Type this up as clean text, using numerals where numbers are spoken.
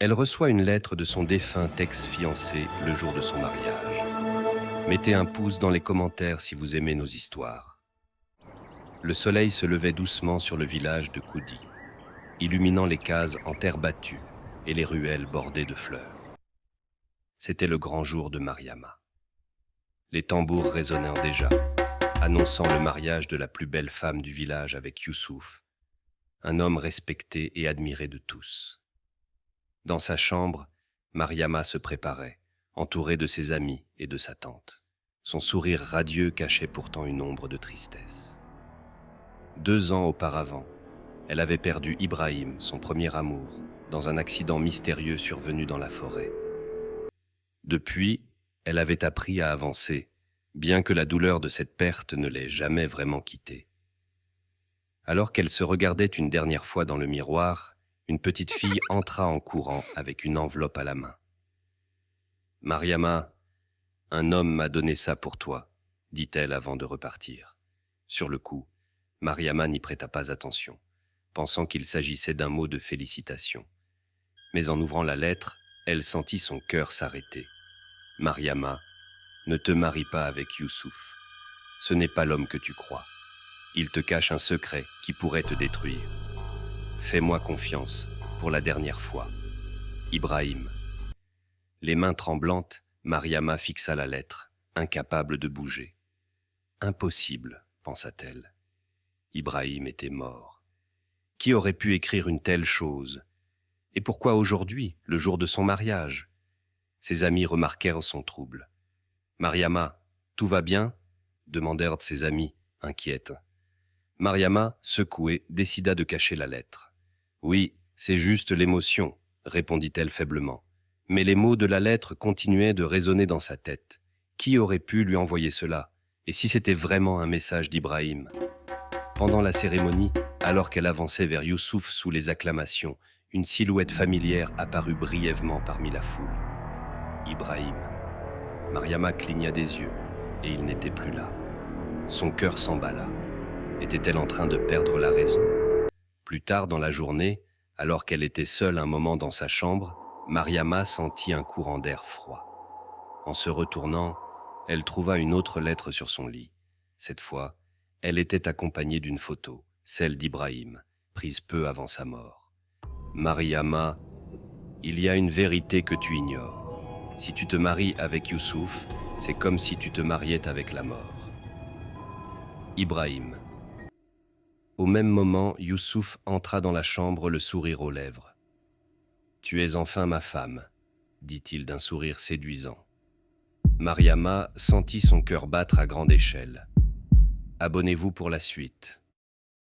Elle reçoit une lettre de son défunt ex-fiancé le jour de son mariage. Mettez un pouce dans les commentaires si vous aimez nos histoires. Le soleil se levait doucement sur le village de Koudi, illuminant les cases en terre battue et les ruelles bordées de fleurs. C'était le grand jour de Mariama. Les tambours résonnèrent déjà, annonçant le mariage de la plus belle femme du village avec Youssouf, un homme respecté et admiré de tous. Dans sa chambre, Mariama se préparait, entourée de ses amis et de sa tante. Son sourire radieux cachait pourtant une ombre de tristesse. 2 ans auparavant, elle avait perdu Ibrahim, son premier amour, dans un accident mystérieux survenu dans la forêt. Depuis, elle avait appris à avancer, bien que la douleur de cette perte ne l'ait jamais vraiment quittée. Alors qu'elle se regardait une dernière fois dans le miroir, une petite fille entra en courant avec une enveloppe à la main. « Mariama, un homme m'a donné ça pour toi, » dit-elle avant de repartir. Sur le coup, Mariama n'y prêta pas attention, pensant qu'il s'agissait d'un mot de félicitation. Mais en ouvrant la lettre, elle sentit son cœur s'arrêter. « Mariama, ne te marie pas avec Youssouf. Ce n'est pas l'homme que tu crois. Il te cache un secret qui pourrait te détruire. Fais-moi confiance pour la dernière fois. Ibrahim. » Les mains tremblantes, Mariama fixa la lettre, incapable de bouger. Impossible, pensa-t-elle. Ibrahim était mort. Qui aurait pu écrire une telle chose? Et pourquoi aujourd'hui, le jour de son mariage? Ses amis remarquèrent son trouble. « Mariama, tout va bien ?» demandèrent ses amis, inquiètes. Mariama, secouée, décida de cacher la lettre. « Oui, c'est juste l'émotion, » répondit-elle faiblement. Mais les mots de la lettre continuaient de résonner dans sa tête. Qui aurait pu lui envoyer cela? Et si c'était vraiment un message d'Ibrahim? Pendant la cérémonie, alors qu'elle avançait vers Youssouf sous les acclamations, une silhouette familière apparut brièvement parmi la foule. Ibrahim. Mariama cligna des yeux, et il n'était plus là. Son cœur s'emballa. Était-elle en train de perdre la raison? Plus tard dans la journée, alors qu'elle était seule un moment dans sa chambre, Mariama sentit un courant d'air froid. En se retournant, elle trouva une autre lettre sur son lit. Cette fois, elle était accompagnée d'une photo, celle d'Ibrahim, prise peu avant sa mort. « Mariama, il y a une vérité que tu ignores. Si tu te maries avec Youssouf, c'est comme si tu te mariais avec la mort. » Ibrahim. Au même moment, Youssouf entra dans la chambre, le sourire aux lèvres. « Tu es enfin ma femme, » dit-il d'un sourire séduisant. Mariama sentit son cœur battre à grande échelle. Abonnez-vous pour la suite.